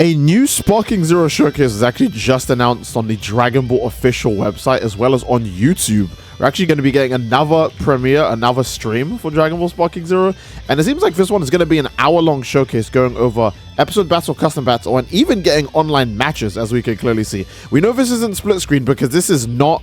A new Sparking Zero showcase is actually just announced on the Dragon Ball official website as well as on YouTube. We're actually going to be getting another premiere, another stream for Dragon Ball Sparking Zero, and it seems like this one is going to be an hour-long showcase going over episode battle, custom battle, and even getting online matches, as we can clearly see. We know this isn't split screen because this is not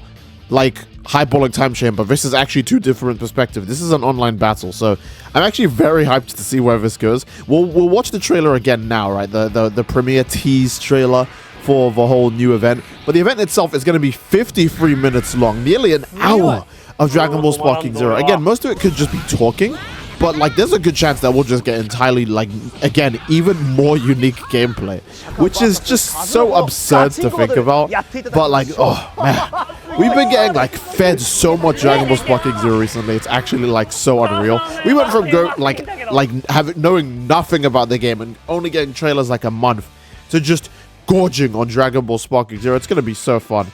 like hyperbolic time chamber. This is actually two different perspectives. This is an online battle, so I'm actually very hyped to see where this goes. We'll watch the trailer again now, right? The premiere tease trailer for the whole new event. But the event itself is going to be 53 minutes long, nearly an hour of Dragon Ball Sparking Zero. Again, most of it could just be talking, but like there's a good chance that we'll just get entirely, like, again, even more unique gameplay, which is just so absurd to think about. But like, oh man, we've been getting like fed so much Dragon Ball Sparking Zero recently. It's actually like so unreal. We went from knowing nothing about the game and only getting trailers like a month to just gorging on Dragon Ball Sparking Zero. It's gonna be so fun.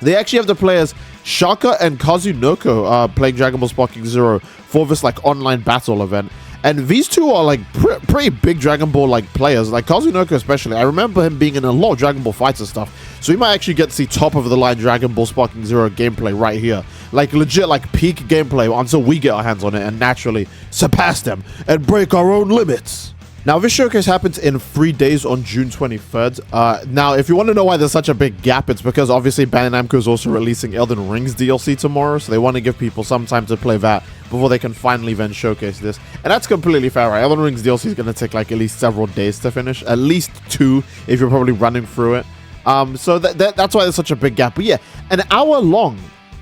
They actually have the players Shaka and Kazunoko playing Dragon Ball Sparking Zero for this like online battle event. And these two are like pretty big Dragon Ball like players, like Kazunoko especially. I remember him being in a lot of Dragon Ball Fighter stuff. So we might actually get to see top of the line Dragon Ball Sparking Zero gameplay right here. Like legit like peak gameplay until we get our hands on it and naturally surpass them and break our own limits. Now, this showcase happens in 3 days on June 23rd. Now, if you want to know why there's such a big gap, it's because obviously Bandai Namco is also releasing Elden Ring's DLC tomorrow, so they want to give people some time to play that before they can finally then showcase this. And that's completely fair, right? Elden Ring's DLC is going to take like at least several days to finish, at least 2 if you're probably running through it. So that's why there's such a big gap. But yeah, an hour long.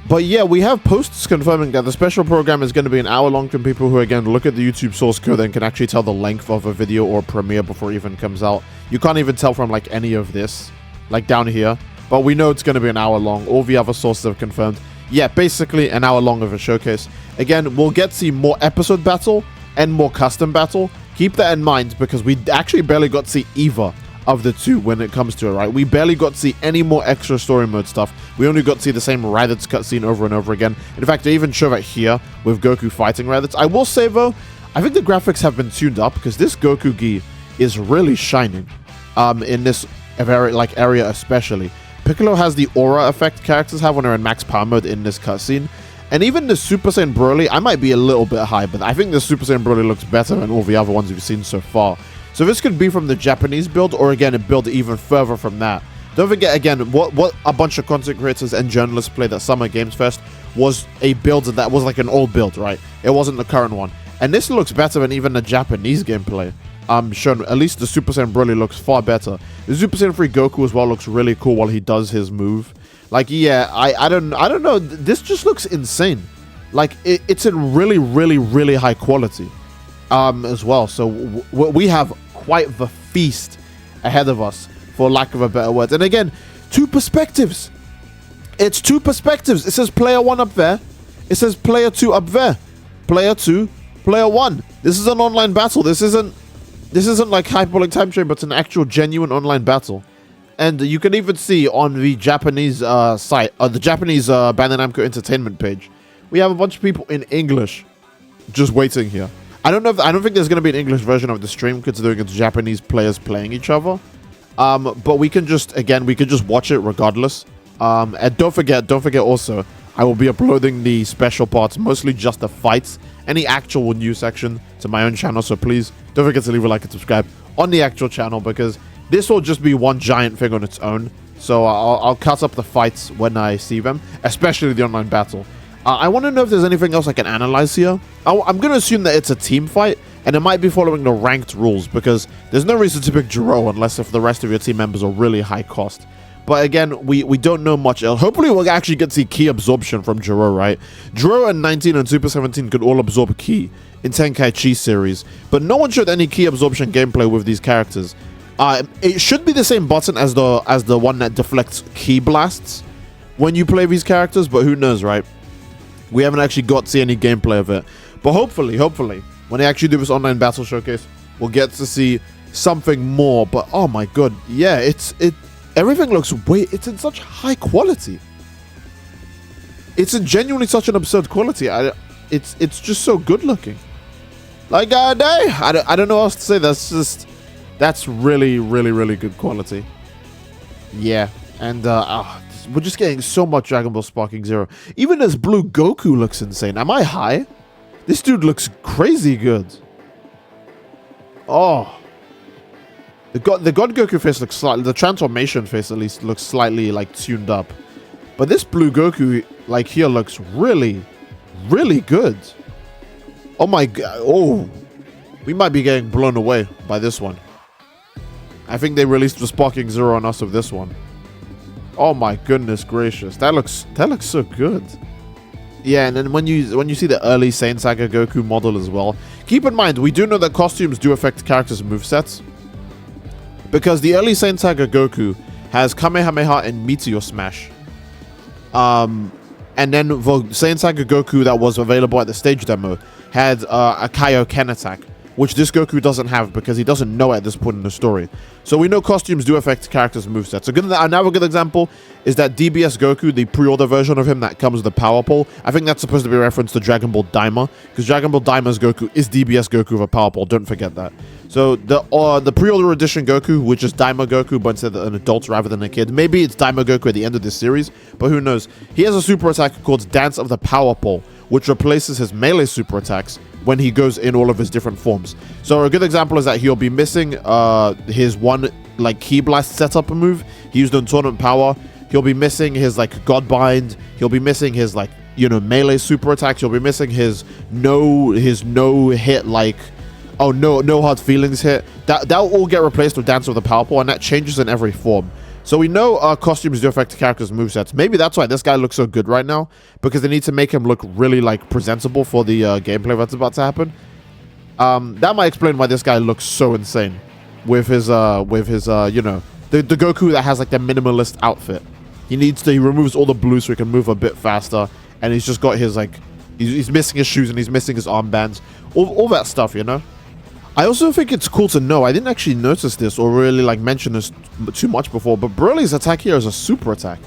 But yeah, we have posts confirming that the special program is going to be an hour long from people who, again, look at the YouTube source code and can actually tell the length of a video or premiere before it even comes out. You can't even tell from like any of this, like down here. But we know it's going to be an hour long. All the other sources have confirmed. Yeah, basically an hour long of a showcase. Again, we'll get to see more episode battle and more custom battle. Keep that in mind because we actually barely got to see either of the two when it comes to it, right? We barely got to see any more extra story mode stuff. We only got to see the same Raditz cutscene over and over again. In fact, they even show that here with Goku fighting Raditz. I will say though, I think the graphics have been tuned up because this Goku Gi is really shining in this area especially. Piccolo has the aura effect characters have when they're in max power mode in this cutscene. And even the Super Saiyan Broly, I might be a little bit high, but I think the Super Saiyan Broly looks better than all the other ones we've seen so far. So this could be from the Japanese build, or again, a build even further from that. Don't forget, again, what a bunch of content creators and journalists played at Summer Games Fest was a build that was like an old build, right? It wasn't the current one. And this looks better than even the Japanese gameplay. Shown, at least the Super Saiyan Broly looks far better. The Super Saiyan 3 Goku as well looks really cool while he does his move. Like, yeah, I don't know. This just looks insane. Like, it's in really, really, really high quality as well. So we have quite the feast ahead of us, for lack of a better word. And again, two perspectives. It's two perspectives. It says player 1 up there. It says player 2 up there. Player 2, player 1. This is an online battle. This isn't like hyperbolic time chamber, but it's an actual genuine online battle. And you can even see on the Japanese site, the Japanese Bandai Namco Entertainment page, we have a bunch of people in English just waiting here. I don't think there's going to be an English version of the stream considering it's Japanese players playing each other. But we can just watch it regardless. And don't forget also, I will be uploading the special parts, mostly just the fights, any actual news section to my own channel. So please don't forget to leave a like and subscribe on the actual channel because this will just be one giant thing on its own. So I'll cut up the fights when I see them, especially the online battle. I want to know if there's anything else I can analyze here. I'm going to assume that it's a team fight, and it might be following the ranked rules, because there's no reason to pick Jiro unless if the rest of your team members are really high cost. But again, we don't know much else. Hopefully we'll actually get to see key absorption from Jiro, right? Jiro and 19 and Super 17 could all absorb key in Tenkaichi series, but no one showed any key absorption gameplay with these characters. It should be the same button as the one that deflects key blasts when you play these characters, but who knows, right? We haven't actually got to see any gameplay of it. But hopefully, when they actually do this online battle showcase, we'll get to see something more. But oh my god, yeah, everything looks it's in such high quality. It's in genuinely such an absurd quality. It's just so good looking. Like I don't know what else to say. That's just That's really, really, really good quality. Yeah, and we're just getting so much Dragon Ball Sparking Zero. Even as Blue Goku looks insane. Am I high? This dude looks crazy good. Oh. The God Goku face looks slightly... The transformation face at least looks slightly, like, tuned up. But this Blue Goku, like, here looks really, really good. Oh my god. Oh. We might be getting blown away by this one. I think they released the Sparking Zero on us of this one. Oh my goodness gracious. That looks so good. Yeah, and then when you see the early Saiyan Saga Goku model as well, keep in mind, we do know that costumes do affect characters' movesets. Because the early Saiyan Saga Goku has Kamehameha and Meteor Smash. And then the Saiyan Saga Goku that was available at the stage demo had a Kaioken attack, which this Goku doesn't have because he doesn't know at this point in the story. So we know costumes do affect characters' movesets. Another good example is that DBS Goku, the pre-order version of him that comes with the Power Pole. I think that's supposed to be a reference to Dragon Ball Daima, because Dragon Ball Daima's Goku is DBS Goku with a Power Pole. Don't forget that. So the pre-order edition Goku, which is Daima Goku, but instead an adult rather than a kid. Maybe it's Daima Goku at the end of this series, but who knows? He has a super attack called Dance of the Power Pole, which replaces his melee super attacks when he goes in all of his different forms. So a good example is that he'll be missing his one like Ki Blast setup move he used on Tournament Power. He'll be missing his like God Bind. He'll be missing his like, you know, melee super attacks. He'll be missing his no hit like, oh no hard feelings hit. That'll all get replaced with Dance of the Power Pole, and that changes in every form. So we know costumes do affect characters' movesets. Maybe that's why this guy looks so good right now, because they need to make him look really like presentable for the gameplay that's about to happen. That might explain why this guy looks so insane with his you know, the Goku that has like the minimalist outfit. He removes all the blue so he can move a bit faster, and he's just got his like, he's missing his shoes and he's missing his armbands, all that stuff, you know. I also think it's cool to know, I didn't actually notice this or really like mention this too much before, but Broly's attack here is a super attack.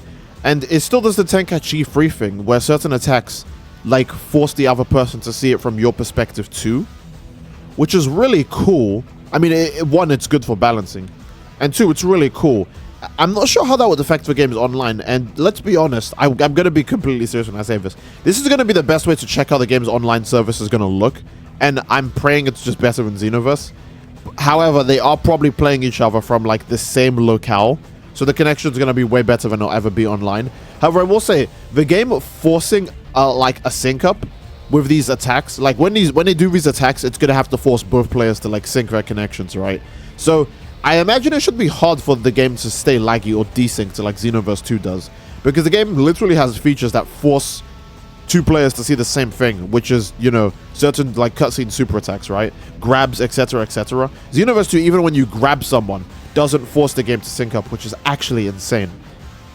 And it still does the Tenkaichi free thing, where certain attacks like force the other person to see it from your perspective too, which is really cool. I mean, one, it's good for balancing, and two, it's really cool. I'm not sure how that would affect the games online, and let's be honest, I'm going to be completely serious when I say this. This is going to be the best way to check how the game's online service is going to look. And I'm praying it's just better than Xenoverse. However, they are probably playing each other from like the same locale, so the connection is going to be way better than it'll ever be online. However, I will say the game forcing like a sync up with these attacks, like when they do these attacks, it's going to have to force both players to like sync their connections, right? So I imagine it should be hard for the game to stay laggy or desync to like Xenoverse 2 does, because the game literally has features that force two players to see the same thing, which is, you know, certain like cutscene super attacks, right? Grabs, etc, etc. Xenoverse 2, even when you grab someone, doesn't force the game to sync up, which is actually insane.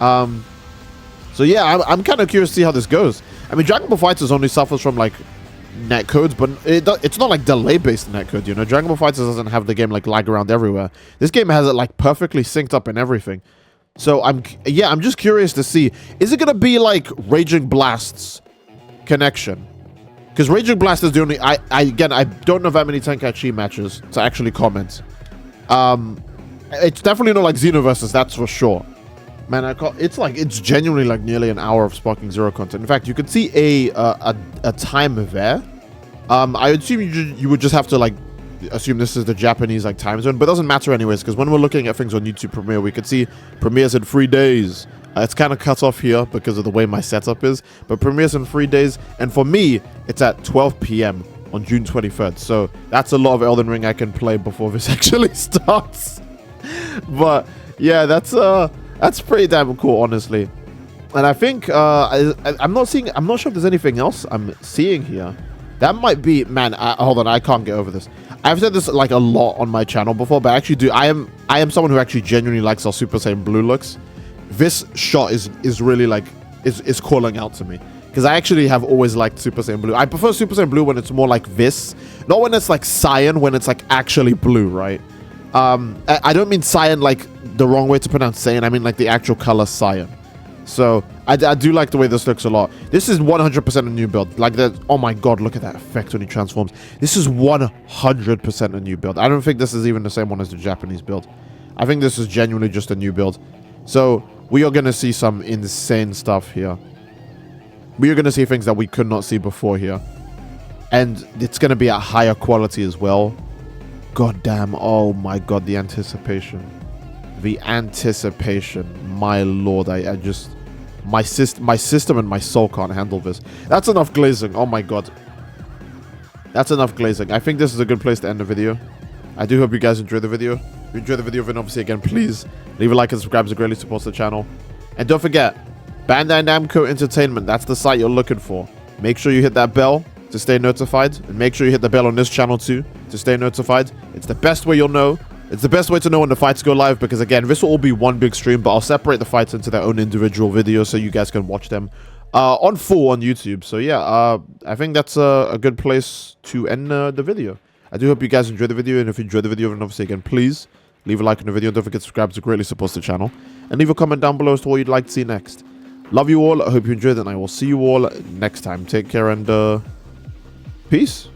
So yeah, I'm kind of curious to see how this goes. I mean, Dragon Ball FighterZ only suffers from like netcodes, but it's not like delay-based netcode, you know? Dragon Ball FighterZ doesn't have the game like lag around everywhere. This game has it like perfectly synced up and everything. So I'm just curious to see, is it gonna be like Raging Blast's connection? Because Raging Blast is the only, I don't know that many Tenkaichi matches to actually comment. It's definitely not like Xenoverse, that's for sure. Man, it's genuinely like nearly an hour of Sparking Zero content. In fact, you could see a timer there. I assume you would just have to like assume this is the Japanese like time zone, but it doesn't matter anyways, because when we're looking at things on YouTube Premiere, we could see premieres in 3 days. It's kind of cut off here because of the way my setup is, but premieres in 3 days, and for me, it's at 12 p.m. on June 23rd, so that's a lot of Elden Ring I can play before this actually starts. But yeah, that's pretty damn cool, honestly. And I think I'm not sure if there's anything else I'm seeing here. That might be, man, hold on, I can't get over this. I've said this like a lot on my channel before, but I actually do. I am someone who actually genuinely likes how Super Saiyan Blue looks. This shot is really like is calling out to me, because I actually have always liked Super Saiyan Blue. I prefer Super Saiyan Blue when it's more like this, not when it's like cyan, when it's like actually blue, right? I don't mean cyan like the wrong way to pronounce cyan. I mean like the actual color cyan. So I do like the way this looks a lot. This is 100% a new build. Like that. Oh my god, look at that effect when he transforms. This is 100% a new build. I don't think this is even the same one as the Japanese build. I think this is genuinely just a new build. So we are going to see some insane stuff here. We are going to see things that we could not see before here. And it's going to be at higher quality as well. God damn. Oh my god, the anticipation. The anticipation. My lord, I just... My system and my soul can't handle this. That's enough glazing. Oh my god. That's enough glazing. I think this is a good place to end the video. I do hope you guys enjoyed the video. If you enjoyed the video, then obviously again, please leave a like and subscribe. It greatly supports the channel. And don't forget, Bandai Namco Entertainment. That's the site you're looking for. Make sure you hit that bell to stay notified. And make sure you hit the bell on this channel too to stay notified. It's the best way you'll know. It's the best way to know when the fights go live, because again, this will all be one big stream, but I'll separate the fights into their own individual videos so you guys can watch them on full on YouTube. So yeah, I think that's a good place to end the video. I do hope you guys enjoyed the video, and if you enjoyed the video, then obviously again, please leave a like on the video. Don't forget to subscribe, it greatly supports the channel. And leave a comment down below as to what you'd like to see next. Love you all, I hope you enjoyed it, and I will see you all next time. Take care and peace.